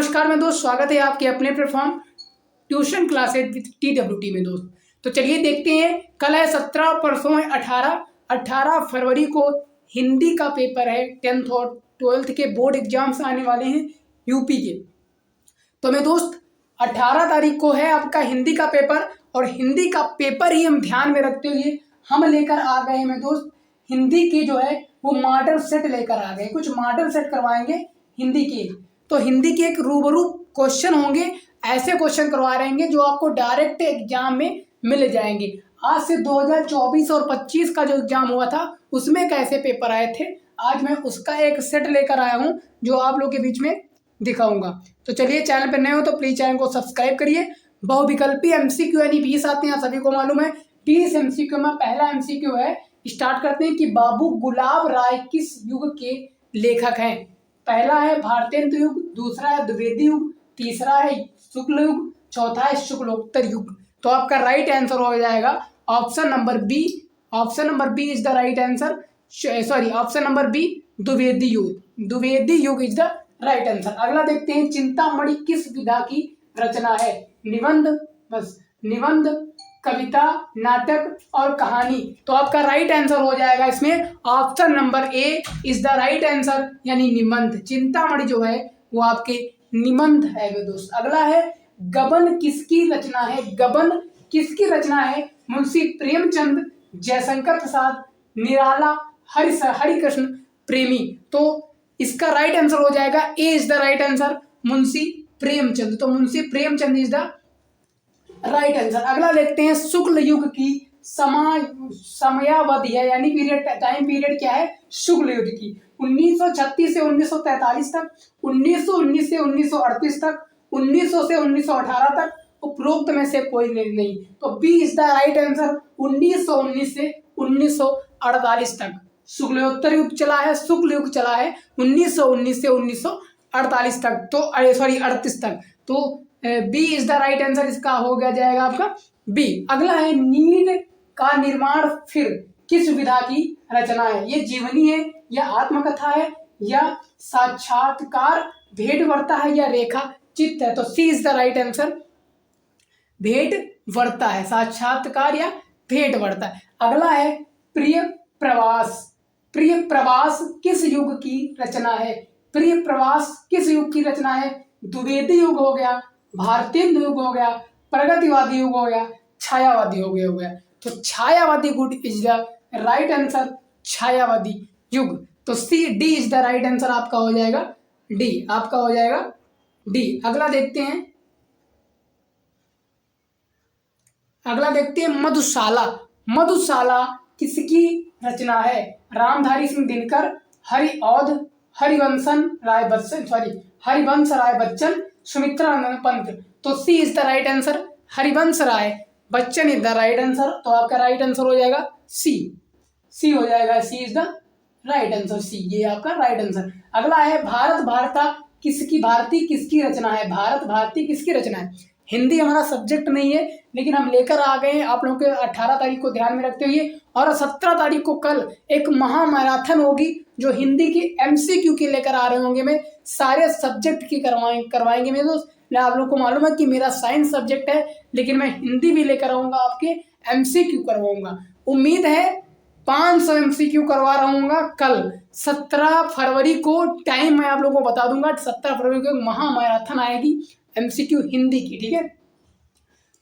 नमस्कार मैं दोस्त, स्वागत है आपके अपने platform tuition classes with TWT में दोस्त। तो चलिए देखते हैं, कल है 17, परसों है 18 फरवरी को हिंदी का पेपर है। 10th और 12th के बोर्ड एग्जाम्स आने वाले हैं यूपी के। तो मैं दोस्त 18 तारीख को है आपका हिंदी का पेपर, और हिंदी का पेपर ही हम ध्यान में रखते हुए हम लेकर आ गए हैं मैं दोस्त। हिंदी की जो है वो मॉडल सेट लेकर आ गए, कुछ मॉडल सेट करवाएंगे हिंदी के। तो हिंदी के एक रूबरू क्वेश्चन होंगे, ऐसे क्वेश्चन करवा रहेंगे जो आपको डायरेक्ट एग्जाम में मिल जाएंगे। आज से 2024 और 25 का जो एग्जाम हुआ था उसमें कैसे पेपर आए थे, आज मैं उसका एक सेट लेकर आया हूं जो आप लोग के बीच में दिखाऊंगा। तो चलिए, चैनल पर नए हो तो प्लीज चैनल को सब्सक्राइब करिए। बहुविकल्पी MCQ यानी 20 आते हैं, सभी को मालूम है। 20 MCQ में पहला MCQ है, स्टार्ट करते हैं कि बाबू गुलाब राय किस युग के लेखक हैं। पहला है भारतेंदु युग, दूसरा है द्विवेदी युग, तीसरा है शुक्ल युग, चौथा है शुक्लोत्तर युग। तो आपका राइट आंसर हो जाएगा option number B. Option number B is the right answer. Sorry, option number B Dwivedi Yug. Dwivedi युग इज द राइट आंसर। अगला देखते हैं, चिंतामणि किस विधा की रचना है। निबंध, बस निबंध, कविता, नाटक और कहानी। तो आपका राइट आंसर हो जाएगा इसमें option number A is the right answer, यानी निबंध। चिंतामणि जो है वो आपके निबंध है वे दोस्त। अगला है, गबन किसकी रचना है। गबन किसकी रचना है। मुंशी प्रेमचंद, जयशंकर प्रसाद, निराला, हरिकृष्ण प्रेमी। तो इसका राइट आंसर हो जाएगा A is the right answer, Munshi Premchand. तो Munshi Premchand is the right answer. अगला देखते हैं, शुक्ल युग की समयावधि है, यानी पीरियड, टाइम पीरियड क्या है शुक्ल युग की। 1936 से 1943 तक, 1919 से 1938 तक, 1900 से 1918 तक, उपरोक्त में से कोई नहीं। तो B is the right answer, 1919 से 1948 तक शुक्लोत्तर युग चला है। शुक्ल युग चला है 1919 से 1948 तक, तो सॉरी 38 तक। तो B is the right answer, इसका हो गया जाएगा आपका बी। अगला है, नींद का निर्माण फिर किस विधा की रचना है। ये जीवनी है या आत्मकथा है या साक्षात्कार, भेंट वार्ता है या रेखा चित्र है। तो C is the right answer, भेंट वार्ता है, साक्षात्कार या भेंट वार्ता है। अगला है, प्रिय प्रवास। प्रिय प्रवास किस युग की रचना है। प्रिय प्रवास किस युग की रचना है। द्विवेदी युग हो गया, भारतेंदु युग हो गया, प्रगतिवादी युग हो गया, छायावादी हो गया। तो छायावादी good is the right answer, छायावादी युग। तो C D is the right answer, आपका हो जाएगा डी, आपका हो जाएगा डी। अगला देखते हैं, मधुशाला। मधुशाला किसकी रचना है। रामधारी सिंह दिनकर, हरिवंश राय बच्चन, सुमित्रा पंत। तो C is the right answer, Harivansh Rai Bachchan is the right answer. तो आपका राइट आंसर हो जाएगा सी, सी हो जाएगा, सी इज द राइट आंसर, सी, ये आपका राइट आंसर। अगला है, भारती किसकी रचना है। भारत भारती किसकी रचना है। हिंदी हमारा सब्जेक्ट नहीं है, लेकिन हम लेकर आ गए हैं आप लोगों के 18 तारीख को ध्यान में रखते हुए, और 17 तारीख को कल एक महामैराथन होगी जो हिंदी की MCQ के लेकर आ रहे होंगे। मैं सारे सब्जेक्ट की करवाएंगे मेरे दोस्त। आप लोग को मालूम है कि मेरा साइंस सब्जेक्ट है, लेकिन मैं हिंदी भी लेकर आऊँगा, आपके MCQ करवाऊंगा। उम्मीद है 500 MCQ करवा रहूँगा कल 17 फरवरी को। टाइम मैं आप लोगों को बता दूंगा, 17 फरवरी को महामैराथन आएगी MCQ हिंदी की, ठीक है।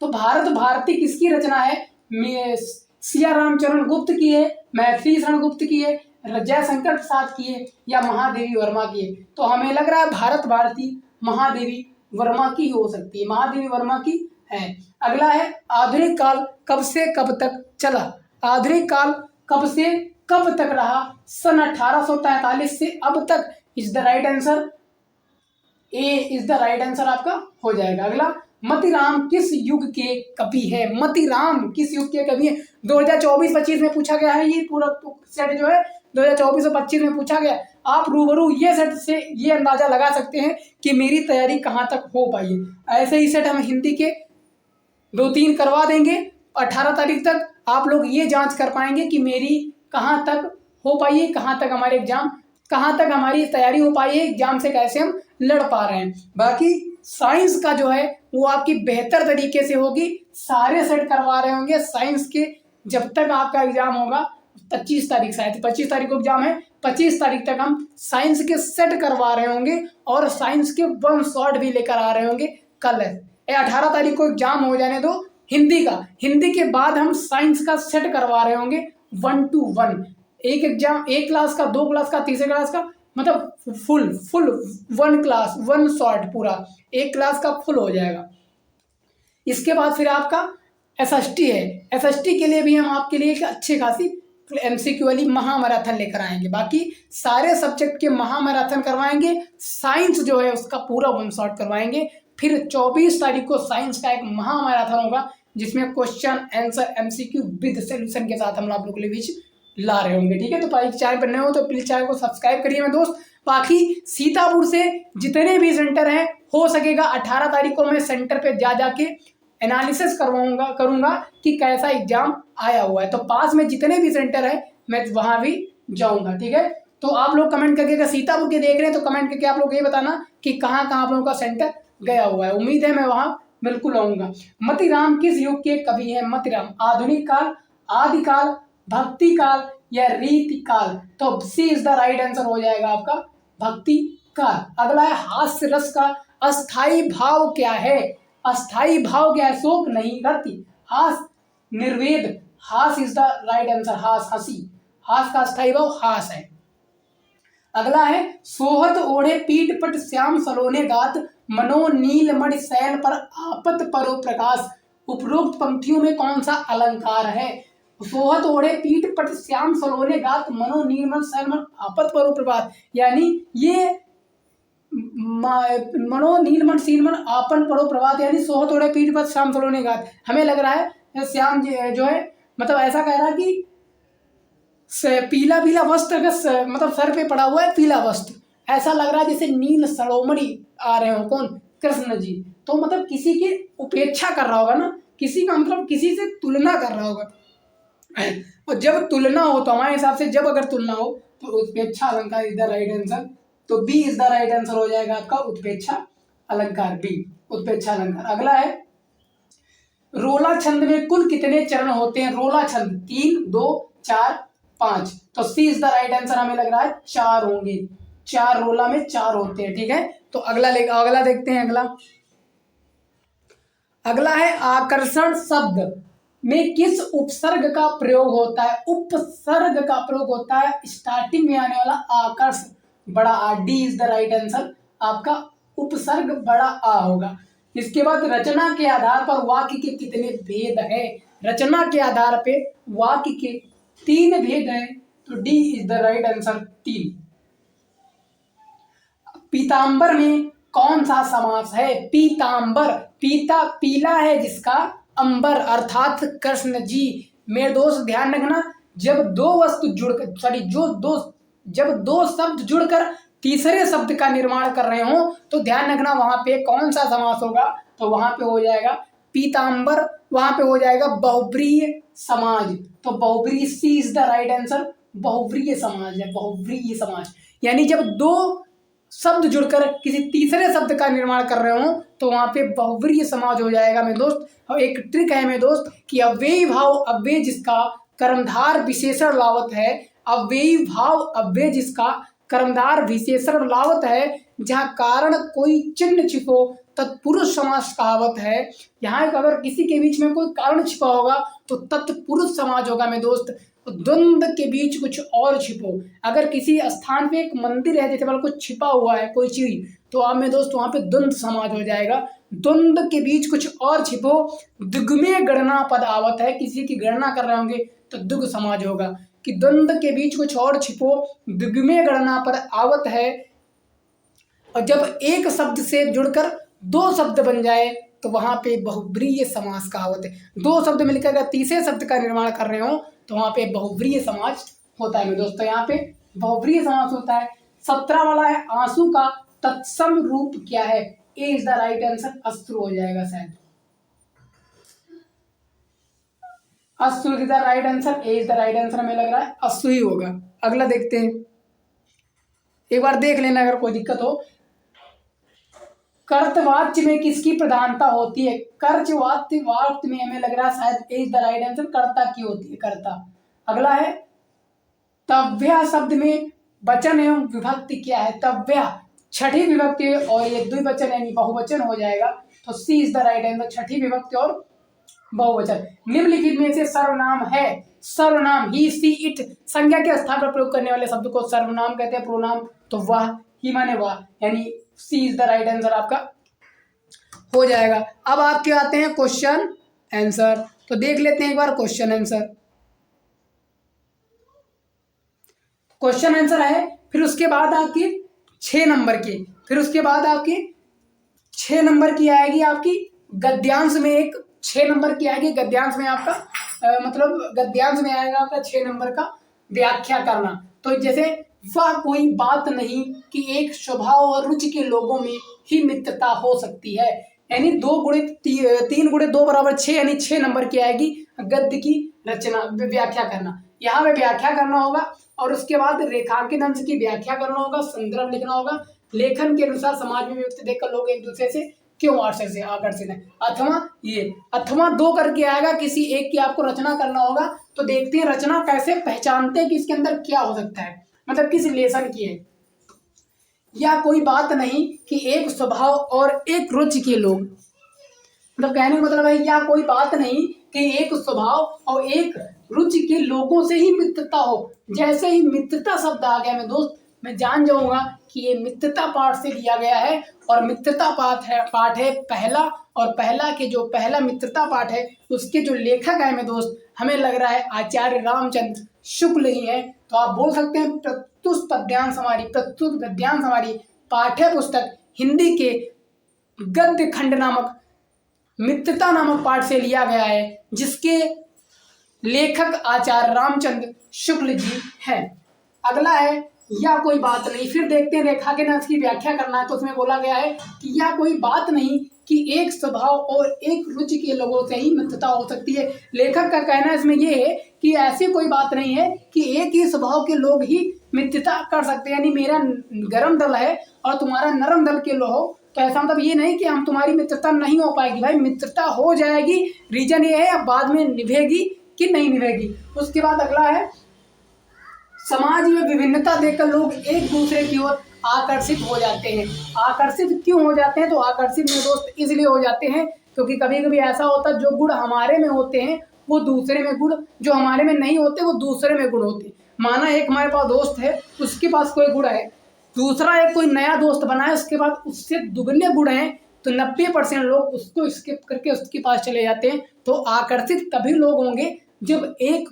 तो भारत भारती किसकी रचना है। सिया रामचरण गुप्त की है, मैथिली शरण गुप्त की है, जयशंकर प्रसाद की है या महादेवी वर्मा की है। तो हमें लग रहा है भारत भारती महादेवी वर्मा की हो सकती है, महादेवी वर्मा की है। अगला है, आधुनिक काल कब से कब तक चला। आधुनिक काल कब से कब तक रहा। सन 1843 से अब तक is the right answer, A is the right answer आपका हो जाएगा। अगला, मतीराम किस युग के कवि है। मतीराम किस युग के कवि है। 2024-25 में पूछा गया है, ये पूरा सेट जो है 2024 और 25 में पूछा गया। आप रूबरू ये सेट से ये अंदाजा लगा सकते हैं कि मेरी तैयारी कहाँ तक हो पाई है। ऐसे ही सेट हम हिंदी के 2-3 करवा देंगे 18 तारीख तक। आप लोग ये जांच कर पाएंगे कि मेरी कहाँ तक हो पाई है, कहाँ तक हमारे एग्जाम कहाँ तक हमारी तैयारी हो पाई है, एग्जाम से कैसे हम लड़ पा रहे हैं। बाकी साइंस का जो है वो आपकी बेहतर तरीके से होगी, सारे सेट करवा रहे होंगे साइंस के। जब तक आपका एग्जाम होगा 25 तारीख, शायद 25 तारीख को एग्जाम है, 25 तारीख तक हम साइंस के सेट करवा रहे होंगे और साइंस के 1 शॉट भी लेकर आ रहे होंगे। कल है 18 तारीख को एग्जाम हो जाने दो हिंदी का, हिंदी के बाद हम साइंस का सेट करवा रहे होंगे 1 to 1, एक एग्जाम, एक क्लास का, 2 क्लास का, तीसरे क्लास का, मतलब फुल 1 क्लास 1 शॉट पूरा एक क्लास का फुल हो जाएगा। इसके बाद फिर आपका एसएसटी है, एसएसटी के लिए भी हम आपके लिए एक अच्छी खासी एमसीक्यू वाली महामैराथन लेकर आएंगे। बाकी सारे सब्जेक्ट के महामैराथन करवाएंगे, साइंस जो है उसका पूरा 1 शॉट करवाएंगे। फिर 24 तारीख को साइंस का एक महामैराथन होगा जिसमें question answer MCQ with solution के साथ हम आप लोगों के लिए बीच ला रहे होंगे। ठीक है, तो भाई चैनल पर नए हो तो प्लीज चैनल को सब्सक्राइब करिए मेरे दोस्त। बाकी सीतापुर से जितने भी सेंटर हैं, हो सकेगा 18 तारीख को मैं सेंटर पे जा जाके एनालिसिस करूंगा कि कैसा एग्जाम आया हुआ है। तो पास में जितने भी सेंटर है मैं वहां भी जाऊंगा। ठीक है, तो आप लोग कमेंट करके, अगर सीतापुर के देख रहे हैं तो कमेंट करके आप लोग ये बताना कि कहाँ कहाँ आप लोगों का सेंटर गया हुआ है। उम्मीद है मैं वहां बिल्कुल आऊंगा। मतिराम किस युग के कवि है? मतिराम आधुनिक काल, आदिकाल, भक्ति काल या रीति काल? तो C is the right answer हो जाएगा आपका भक्ति काल। अगला है हास्य रस का अस्थाई भाव क्या है? अस्थाई भाव क्या है? शोक नहीं, गति, हास, निर्वेद, हास इज द राइट आंसर, हास, हंसी, हास का अस्थाई भाव हास है। अगला है सोहत ओढ़े पीठ पट श्याम सलोने गात मनो नील मणि शैल पर आपत परो प्रकाश। उपरोक्त पंक्तियों में कौन सा अलंकार है? सोहत ओढ़े पीठ पट श्याम सलोने गात मनो नील मणि शैल पर आपत परो प्रकाश, यानी ये मनो नीलमण सीलमण आपन पढ़ो प्रभात, यानी सोहत ओढ़े पीठ पर श्याम सलोने गात। हमें लग रहा है श्याम जो है, मतलब ऐसा कह रहा है कि पीला पीला वस्त्र का मतलब सर पे पड़ा हुआ है पीला वस्त्र, ऐसा लग रहा है जैसे नील सड़ोमणि आ रहे हो। कौन? कृष्ण जी। तो मतलब किसी की उपेक्षा कर रहा होगा ना, किसी का मतलब किसी से तुलना कर रहा होगा। और जब तुलना हो तो हमारे हिसाब से जब अगर तुलना हो तो उपेक्षा अलंकार इज द राइट आंसर। तो B is the right answer हो जाएगा आपका उत्प्रेक्षा अलंकार, बी उत्प्रेक्षा अलंकार। अगला है रोला छंद में कुल कितने चरण होते हैं? रोला छंद 3, 2, 4, 5। तो C is the right answer, हमें लग रहा है 4 होंगे, 4 रोला में 4 होते हैं। ठीक है, तो अगला देखते हैं। अगला है आकर्षण शब्द में किस उपसर्ग का प्रयोग होता है? उपसर्ग का प्रयोग होता है स्टार्टिंग में आने वाला आकर्ष, बड़ा आ, D is the right answer, आपका उपसर्ग बड़ा आ होगा। इसके बाद रचना के आधार पर वाक्य के कितने भेद है? रचना के आधार पे वाक्य के 3 भेद है, तो D is the right answer, 3। पीतांबर में कौन सा समास है? पीतांबर, पीता पीला है जिसका, अंबर अर्थात कृष्ण जी। मेरे दोस्त ध्यान रखना, जब दो वस्तु जुड़कर जब दो शब्द जुड़कर तीसरे शब्द का निर्माण कर रहे हो तो ध्यान रखना वहां पे कौन सा समास होगा? तो वहां पे हो जाएगा पीतांबर, वहां पे हो जाएगा बहुब्रीय समाज। तो बहुब्रीय, सी इज द राइट आंसर, बहुब्रीय समाज है, बहुब्रीय समाज। यानी जब दो शब्द जुड़कर किसी तीसरे शब्द का निर्माण कर रहे हो तो वहां पे बहुब्रीय समाज हो जाएगा मेरे दोस्त। और एक ट्रिक है मेरे दोस्त कि अव्ययी भाव अव्यय जिसका कर्मधार विशेषण लावत है, अव्ययी भाव अव्यय जिसका कर्मधार विशेषण लावत है, जहाँ कारण कोई चिन्ह छिपो तत्पुरुष समास कहावत है। यहाँ अगर किसी के बीच में कोई कारण छिपा होगा तो तत्पुरुष समाज होगा मेरे दोस्त। द्वंद्व के बीच कुछ और छिपो, अगर किसी स्थान पे एक मंदिर है जैसे मतलब कुछ छिपा हुआ है कोई चीज, तो आप मेरे दोस्त वहां पे द्वंद्व समाज हो जाएगा। द्वंद्व के बीच कुछ और छिपो, दुग्मे गणना पद आवत है, किसी की गणना कर रहे होंगे तो दुग समाज होगा। कि द्वंद्व के बीच कुछ और छिपो, दुग्मे गणना पद आवत है। और जब एक शब्द से जुड़कर 2 शब्द बन जाए तो वहां पे बहुब्रीय समास कहावत है। 2 शब्द मिलकर अगर तीसरे शब्द का निर्माण कर रहे हो तो वहां पे बहुब्रीय समास होता है मेरे दोस्तों। यहाँ पे बहुब्रीय समास होता है। 17 वाला है आंसू का तत्सम रूप क्या है? ए इज द राइट आंसर, अश्रु हो जाएगा शायद, अश्रु is the right answer, A is the right answer, हमें लग रहा है अश्रु ही होगा। अगला देखते हैं। एक बार देख लेना अगर कोई दिक्कत हो। कर्तवाच्य में किसकी प्रधानता होती है? कर्तवाच्य में हमें लग रहा है शायद इज द राइट आंसर, कर्ता की होती है, कर्ता। अगला है तव्या शब्द में वचन एवं विभक्ति क्या है? तव्या छठी विभक्ति है और ये द्विवचन यानी बहुवचन हो जाएगा, तो C is the right answer, छठी विभक्ति और बहुवचन। निम्नलिखित में से सर्वनाम है, सर्वनाम ही सी इट संज्ञा के स्थान पर प्रयोग करने वाले शब्द को सर्वनाम कहते हैं, प्रोनाम तो वह, ही माने वह, यानी सी इज द राइट आंसर आपका हो जाएगा। अब आपके आते हैं क्वेश्चन आंसर, तो देख लेते हैं एक बार क्वेश्चन आंसर। क्वेश्चन आंसर है, फिर उसके बाद आपकी 6 नंबर की, फिर उसके बाद आपकी 6 नंबर की आएगी आपकी गद्यांश में, एक 6 नंबर की आएगी गद्यांश में आपका मतलब गद्यांश में आएगा आपका 6 नंबर का व्याख्या करना। तो जैसे वह कोई बात नहीं कि एक स्वभाव और रुचि के लोगों में ही मित्रता हो सकती है, यानी 2 गुणित 3 गुणित 2 बराबर 6, यानी 6 नंबर की आएगी गद्य की रचना व्याख्या करना। यहाँ पे व्याख्या करना होगा और उसके बाद रेखांकित अंश की व्याख्या करना होगा, संदर्भ लिखना होगा, लेखन के अनुसार समाज में व्यक्ति देखकर लोग एक दूसरे से क्यों आकर्षित है, अथवा ये अथवा 2 करके आएगा, किसी एक की आपको रचना करना होगा। तो देखते हैं रचना कैसे पहचानते हैं कि इसके अंदर क्या हो सकता है, मतलब किस लेसन की है। या कोई बात नहीं कि एक स्वभाव और एक रुचि के लोग, मतलब कहने का मतलब है या कोई बात नहीं कि एक स्वभाव और एक रुचि के लोगों से ही मित्रता हो। जैसे ही मित्रता शब्द आ गया मैं दोस्त, मैं जान जाऊंगा कि ये मित्रता पाठ से लिया गया है और मित्रता पाठ है पहला, और पहला के जो पहला मित्रता पाठ है उसके जो लेखक है मैं दोस्त, हमें लग रहा है आचार्य रामचंद्र शुक्ल ही है। तो आप बोल सकते हैं प्रस्तुत गद्यांश हमारी पाठ्य पुस्तक हिंदी के गद्य खंड नामक मित्रता नामक पाठ से लिया गया है, जिसके लेखक आचार्य रामचंद्र शुक्ल जी हैं। अगला है या कोई बात नहीं, फिर देखते हैं रेखा के अंश की व्याख्या करना है, तो उसमें बोला गया है कि या कोई बात नहीं कि एक स्वभाव और एक रुचि के लोगों से ही मित्रता हो सकती है। लेखक का कहना इसमें यह है कि ऐसी कोई बात नहीं है कि एक ही स्वभाव के लोग ही मित्रता कर सकते हैं, यानी मेरा गर्म दल है और तुम्हारा नरम दल के लोग हो, तो ऐसा मतलब ये नहीं कि हम तुम्हारी मित्रता नहीं हो पाएगी, भाई मित्रता हो जाएगी। रीजन ये है अब बाद में निभेगी कि नहीं निभेगी। उसके बाद अगला है समाज में विभिन्नता देखकर लोग एक दूसरे की ओर आकर्षित हो जाते हैं। आकर्षित क्यों हो जाते हैं? तो आकर्षित में दोस्त इसलिए हो जाते हैं क्योंकि कभी कभी ऐसा होता है जो गुण हमारे में होते हैं वो दूसरे में गुण, जो हमारे में नहीं होते वो दूसरे में गुण होते हैं। माना एक हमारे पास दोस्त है, उसके पास कोई गुण है, दूसरा एक कोई नया दोस्त बना है, उसके बाद उससे दुगने गुण हैं, तो 90% लोग उसको स्किप करके उसके पास चले जाते हैं। तो आकर्षित तभी लोग होंगे जब एक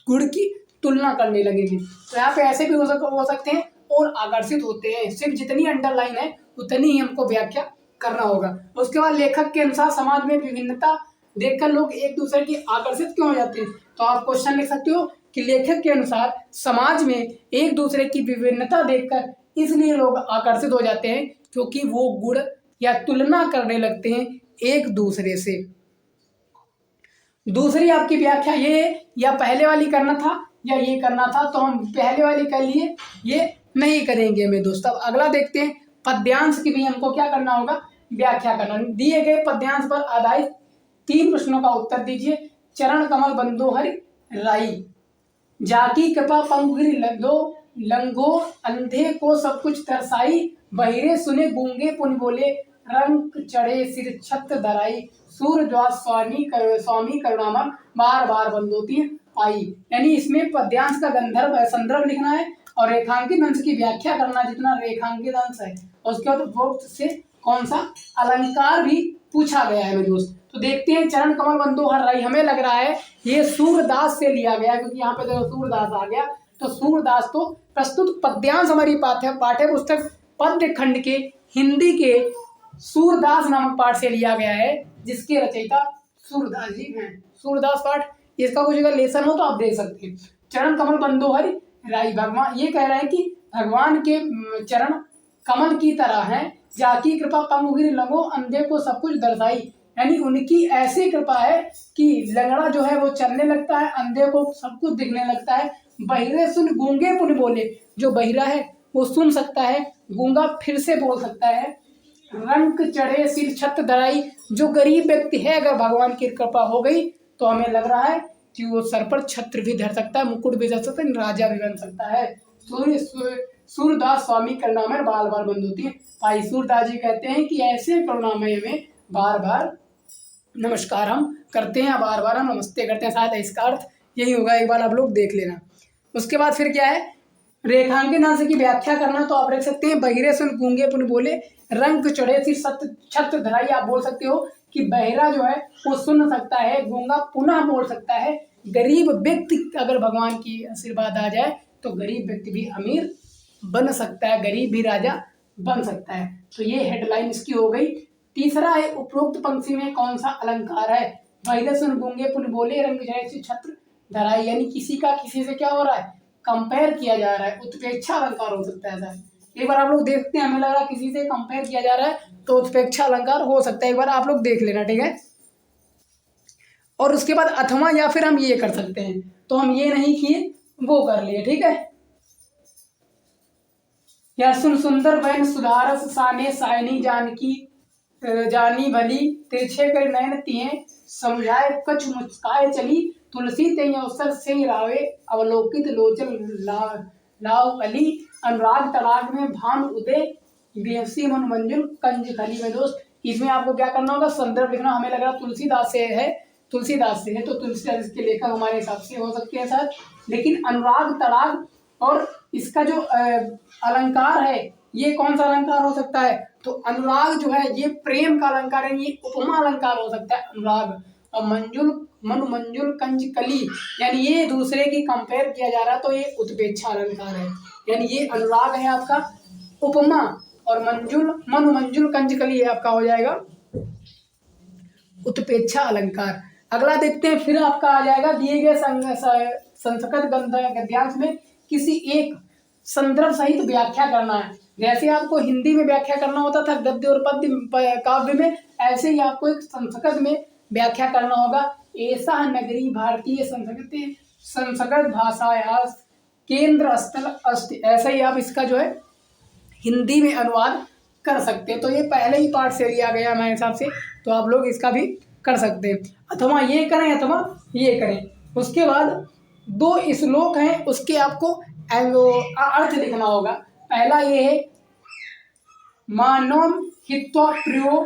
गुण की तुलना करने लगेंगे। तो यहाँ पे ऐसे भी हो सकते हैं और आकर्षित होते हैं, सिर्फ जितनी अंडरलाइन है उतनी ही हमको व्याख्या करना होगा। उसके बाद लेखक के अनुसार समाज में विभिन्नता देखकर लोग एक दूसरे की आकर्षित क्यों हो जाते हैं, तो आप क्वेश्चन लिख सकते हो कि लेखक के अनुसार समाज में एक दूसरे की विभिन्नता देखकर इसलिए लोग आकर्षित हो जाते हैं क्योंकि वो गुण या तुलना करने लगते हैं एक दूसरे से। दूसरी आपकी व्याख्या ये है, या पहले वाली करना था या ये करना था, तो हम पहले वाली कर लिए, ये नहीं करेंगे मेरे दोस्त। अब अगला देखते हैं पद्यांश की भी हमको क्या करना होगा, व्याख्या करना। दिए गए पद्यांश पर आधारित 3 प्रश्नों का उत्तर दीजिए। चरण कमल बंदोहरि राई, जाकी कृपा पंखुरी लंघो, अंधे को सब कुछ तरसाई, बहिरे सुने गूंगे पुन बोले, रंग चढ़े सिर छत धराई, सूरज्वास स्वामी करुणामन, बार बार बंदोती पाई। यानी इसमें पद्यांश का गंधर्व संदर्भ लिखना है और रेखांकित अंश की व्याख्या करना, जितना रेखांकित अंश है, और उसके बाद वक्त से कौन सा अलंकार भी पूछा गया है मेरे दोस्त। तो देखते हैं चरण कमल बंदोहर राई, हमें लग रहा है ये सूरदास से लिया गया, क्योंकि यहाँ पे देखो सूरदास आ गया, तो सूरदास तो प्रस्तुत पद्यांश हमारी पाठ्य पुस्तक पद्य खंड के हिंदी के सूरदास नामक पाठ से लिया गया है, जिसके रचयिता सूरदास जी हैं। सूरदास पाठ, इसका कुछ अगर लेसन हो तो आप देख सकते हैं। चरण कमल बंदोहरि राई, भगवान ये कह रहे हैं कि भगवान के चरण कमल की तरह हैं, जाकी कृपा पंखुरी लंघो, अंधे को सब कुछ दर्शाई, यानी उनकी ऐसी कृपा है कि लंगड़ा जो है वो चलने लगता है, अंधे को सब कुछ दिखने लगता है, बहिरे सुन गूंगे पुन बोले, जो बहिरा है वो सुन सकता है, गूंगा फिर से बोल सकता है। रंक चढ़े सिर छत धराई, जो गरीब व्यक्ति है अगर भगवान की कृपा हो गई तो हमें लग रहा है कि वो सर पर छत्र भी धर सकता है, मुकुट भी धर सकता है, राजा भी बन सकता है। सूरदास स्वामी करुणामय बार बार बंद होती है। भाई सूरदास जी कहते हैं कि ऐसे करुणामय में बार बार नमस्कार हम करते हैं, बार बार हम नमस्ते करते हैं, शायद इसका अर्थ यही होगा, एक बार आप लोग देख लेना। उसके बाद फिर क्या है, रेखांकित अंश की व्याख्या करना, तो आप रख सकते हैं बहिरे सुन गूंगे पुन बोले, रंग चढ़े सिर छत धराई। आप बोल सकते हो कि बहिरा जो है वो सुन सकता है, गूंगा पुनः बोल सकता है, गरीब व्यक्ति अगर भगवान की आशीर्वाद आ जाए तो गरीब व्यक्ति भी अमीर बन सकता है, गरीब भी राजा बन सकता है। तो ये हेडलाइन इसकी हो गई। तीसरा है, उपरोक्त पंक्ति में कौन सा अलंकार है? बहिरे सुन गूंगे पुन बोले, रंग चढ़े सिर छत्र धराई, यानी किसी का किसी से क्या हो रहा है, कंपेयर किया जा रहा है, उत्प्रेक्षा अलंकार हो सकता है सर। एक बार आप लोग देखते हैं, हमें लग रहा है किसी से कंपेयर किया जा रहा है तो उत्प्रेक्षा अलंकार हो सकता है, एक बार आप लोग देख लेना, ठीक है। और उसके बाद अथवा या फिर हम ये कर सकते हैं, तो हम ये नहीं किए वो कर लिए, ठीक है। या सुन सुंदर बहन सुधारस साने सायनी जानकी जानी भली, तिरछे कर नयन तिये समझाए कछ मुस्काए चली, तुलसी ते अवसर से रावे अवलोकित लोचन लाव कली, अनुराग तड़ाग में भान उदय बेहसी मन मंजुल कंज खली। में दोस्त इसमें आपको क्या करना होगा, संदर्भ लिखना। हमें लग रहा तुलसीदास से है, तुलसीदास से है तो तुलसीदास के लेखक हमारे हिसाब से हो सकते हैं सर। लेकिन अनुराग तड़ाग और इसका जो अलंकार है ये कौन सा अलंकार हो सकता है, तो अनुराग जो है ये प्रेम का अलंकार है, ये उपमा अलंकार हो सकता है अनुराग। और मंजुल मनु मंजुल कंज कली, यानी ये दूसरे की कंपेयर किया जा रहा है तो ये उत्प्रेक्षा अलंकार है, यानी ये अनुराग है आपका उपमा, और मंजुल मनु मंजुल कंज कली आपका हो जाएगा उत्प्रेक्षा अलंकार। अगला देखते हैं, फिर आपका आ जाएगा दिए गए संस्कृत गद्यांश में किसी एक संदर्भ सहित व्याख्या करना है। जैसे आपको हिंदी में व्याख्या करना होता था गद्य और पद्य काव्य में, ऐसे ही आपको एक संस्कृत में व्याख्या करना होगा। ऐसा नगरी भारतीय संस्कृत भाषाया केंद्र स्थल अस्ति, ऐसा ही आप इसका जो है हिंदी में अनुवाद कर सकते हैं। तो ये पहले ही पार्ट से लिया गया मेरे हिसाब से, तो आप लोग इसका भी कर सकते हैं, अथवा ये करें अथवा ये करें। उसके बाद दो श्लोक हैं, उसके आपको अर्थ लिखना होगा। पहला ये है, मानवम हित्वा प्रियो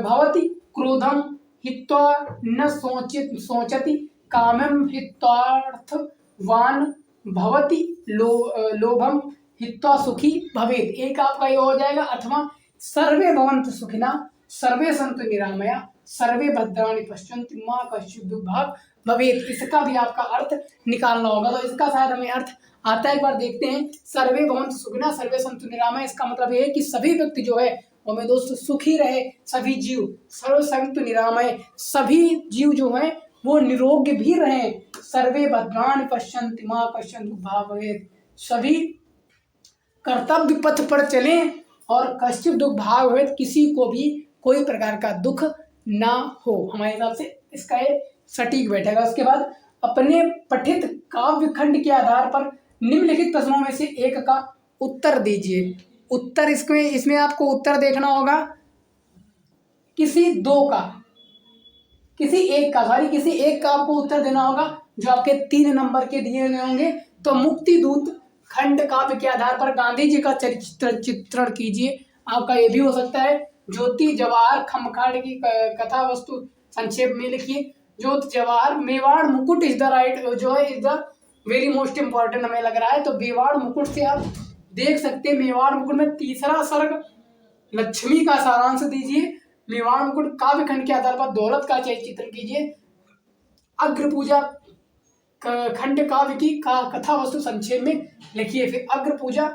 भवति क्रोधम हित्वा न सोचति कामम हित्वार्थवान भवति लोभम हित्वा सुखी भवेत। एक आपका ये हो जाएगा, अथवा सर्वे भवन्तु सुखिना सर्वे सन्तु निरामया सर्वे भद्राणि पश्यन्तु मा कश्चित् दुर्भाग् भवेत। इसका भी आपका अर्थ निकालना होगा। तो इसका शायद हमें अर्थ आता है, एक बार देखते हैं। सर्वे भवन्तु सुखिना सर्वे सन्तु निरामया, इसका मतलब ये है कि सभी व्यक्ति जो है वो में दोस्त सुखी रहे, सभी जीव सर्व सन्तु निरामय, सभी जीव जो है वो निरोग भी रहे, सर्वे भद्राणि पश्यन्ति मा कश्चित् दुर्भाग् भवेत, सभी कर्तव्य पथ पर चलें और कश्चित् दुर्भाग् भवेत, किसी को भी कोई प्रकार का दुख ना हो। हमारे हिसाब से इसका ये सटीक बैठेगा। उसके बाद अपने पठित काव्य खंड के आधार पर निम्नलिखित प्रश्नों में से एक का उत्तर दीजिए। उत्तर इसमें आपको उत्तर देखना होगा किसी एक का आपको उत्तर देना होगा, जो आपके 3 नंबर के दिए गए होंगे। तो मुक्ति दूत खंड काव्य के आधार पर गांधी जी का चित्रण कीजिए, आपका ये भी हो सकता है। ज्योति जवाहर खमखाड़ की कथा वस्तु संक्षेप में लिखिए। ज्योति जवाहर मेवाड़ मुकुट इज द राइट, जो है is the very most important हमें लग रहा है। तो मेवाड़ मुकुट से आप देख सकते हैं, मेवाड़ मुकुट में तीसरा सर्ग लक्ष्मी का सारांश दीजिए। मेवाड़ मुकुट काव्य खंड के आधार पर दौलत का चित्रण कीजिए। अग्र पूजा खंड काव्य की कथा वस्तु संक्षेप में लिखिए। फिर अग्र पूजा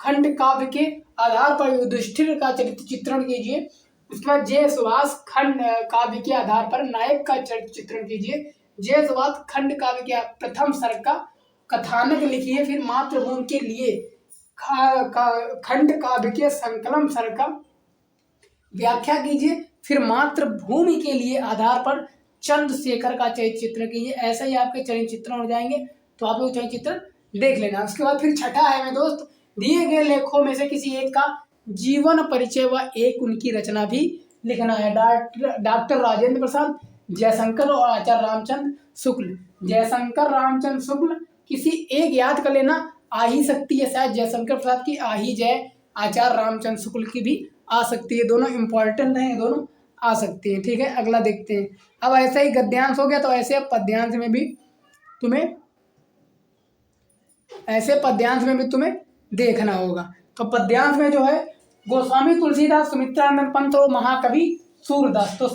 खंड काव्य के आधार पर युधिष्ठिर का चरित्र चित्रण कीजिए। उसके बाद जय सुभाष खंड काव्य के आधार पर नायक का चरित्र चित्रण कीजिए। जय सुभाष खंड काव्य के प्रथम सर्ग का कथानक लिखिए। फिर मातृभूमि के लिए खंड काव्य के संकलन सर्ग का व्याख्या कीजिए। फिर मातृभूमि के लिए आधार पर चंद्रशेखर का चरित्र चित्रण कीजिए। ऐसा ही आपके चरित्र चित्रण हो जाएंगे, तो आप लोग चरित्र चित्रण देख लेना। उसके बाद फिर छठा है मेरे दोस्त, दिए गए लेखों में से किसी एक का जीवन परिचय व एक उनकी रचना भी लिखना है। डॉक्टर राजेंद्र प्रसाद, जयशंकर और आचार्य रामचंद्र शुक्ल। जयशंकर रामचंद्र शुक्ल किसी एक याद कर लेना, आ ही सकती है, शायद जयशंकर प्रसाद की आ ही जाए, आचार्य रामचंद्र शुक्ल की भी आ सकती है, दोनों इंपॉर्टेंट हैं, दोनों आ सकती है। ठीक है, अगला देखते हैं। अब ऐसा ही गद्यांश हो गया, तो ऐसे अब पद्यांश में भी तुम्हें देखना होगा। तो पद्यांश में जो है गोस्वामी तुलसीदास, सुमित्रानंद पंत और महाकवि सूरदास। तो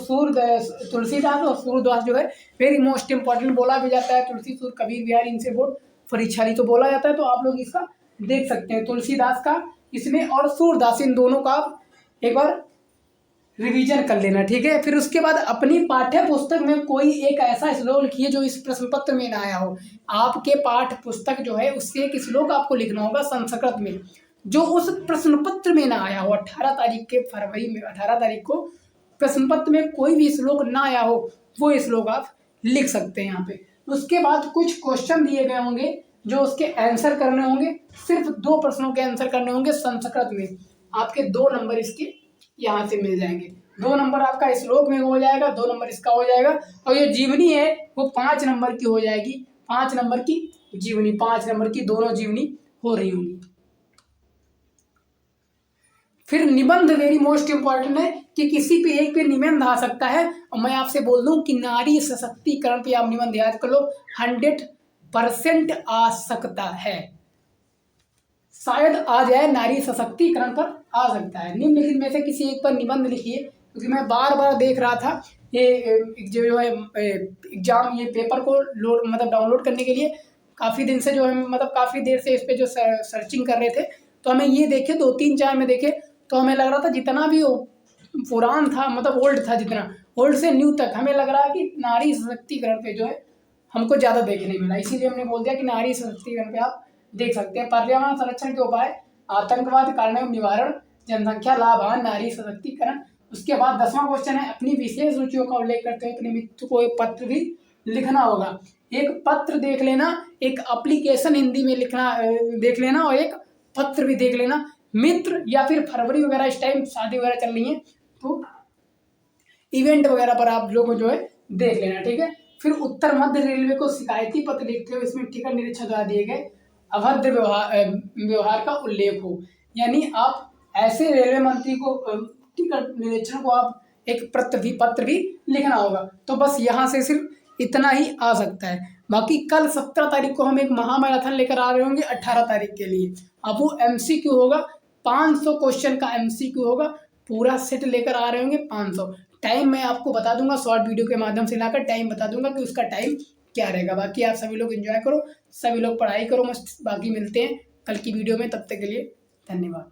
तुलसीदास और सूरदास जो है वेरी मोस्ट इंपॉर्टेंट बोला भी जाता है। तुलसी सूर कबीर बिहारी, इनसे बोर्ड परीक्षा तो बोला जाता है, तो आप लोग इसका देख सकते हैं तुलसीदास का इसमें और सूरदास, इन दोनों का एक बार रिवीजन कर लेना। ठीक है, फिर उसके बाद अपनी पाठ्य पुस्तक में कोई एक ऐसा श्लोक लिखिए जो इस प्रश्न पत्र में ना आया हो। आपके पाठ्य पुस्तक जो है उससे एक श्लोक आपको लिखना होगा संस्कृत में जो उस प्रश्न पत्र में ना आया हो। 18 तारीख के फरवरी में 18 तारीख को प्रश्न पत्र में कोई भी श्लोक ना आया हो, वो श्लोक आप लिख सकते हैं यहाँ पे। उसके बाद कुछ क्वेश्चन दिए गए होंगे जो उसके आंसर करने होंगे, सिर्फ 2 प्रश्नों के आंसर करने होंगे संस्कृत में। आपके 2 नंबर इसके यहाँ से मिल जाएंगे। 2 नंबर आपका श्लोक में हो जाएगा, 2 नंबर इसका हो जाएगा, और ये जीवनी है वो 5 नंबर की हो जाएगी। 5 नंबर की जीवनी, 5 नंबर की दोनों जीवनी हो रही होंगी। फिर निबंध वेरी मोस्ट इंपॉर्टेंट है कि किसी पे एक पे निबंध आ सकता है, और मैं आपसे बोल दूं कि नारी सशक्तिकरण पे आप निबंध याद कर लो, 100% आ सकता है, शायद आ जाए, नारी सशक्तिकरण पर आ सकता है। निम्नलिखित में से किसी एक पर निबंध लिखिए, क्योंकि मैं बार बार देख रहा था ये जो है एग्जाम, ये पेपर को डाउनलोड करने के लिए काफ़ी दिन से जो है काफ़ी देर से इस पर जो सर्चिंग कर रहे थे, तो हमें ये देखे 2-3-4 में देखे तो हमें लग रहा था जितना भी पुरान था, ओल्ड था, जितना ओल्ड से न्यू तक हमें लग रहा है कि नारी सशक्तिकरण पे जो है हमको ज़्यादा देखने मिला, इसीलिए हमने बोल दिया कि नारी सशक्तिकरण पे आप देख सकते हैं। पर्यावरण संरक्षण के उपाय, आतंकवाद कारण एवं निवारण, जनसंख्या लाभान, नारी सशक्तिकरण। उसके बाद 10वां क्वेश्चन है, अपनी विशेष रुचियों का उल्लेख करते हुए अपने मित्र को एक पत्र भी लिखना होगा। एक पत्र देख लेना, एक एप्लीकेशन हिंदी में लिखना देख लेना, और एक पत्र भी देख लेना। मित्र या फिर फरवरी वगैरह, इस टाइम शादी वगैरह चल रही है तो इवेंट वगैरह पर आप लोगों को जो है देख लेना। ठीक है, फिर उत्तर मध्य रेलवे को शिकायती पत्र लिखते हुए इसमें टिकट निरीक्षक द्वारा दिए गए अभद्र व्यवहार का उल्लेख हो, यानी आप ऐसे रेलवे मंत्री को टिकट निरीक्षण को आप एक पत्र भी लिखना होगा। तो बस यहाँ से सिर्फ इतना ही आ सकता है। बाकी कल 17 तारीख को हम एक महामैराथन लेकर आ रहे होंगे 18 तारीख के लिए। अब वो MCQ होगा, 500 क्वेश्चन का MCQ होगा, पूरा सेट लेकर आ रहे होंगे 500। टाइम मैं आपको बता दूंगा, शॉर्ट वीडियो के माध्यम से लाकर टाइम बता दूंगा कि उसका टाइम क्या रहेगा। बाकी आप सभी लोग एंजॉय करो, सभी लोग पढ़ाई करो मस्त। बाकी मिलते हैं कल की वीडियो में, तब तक के लिए धन्यवाद।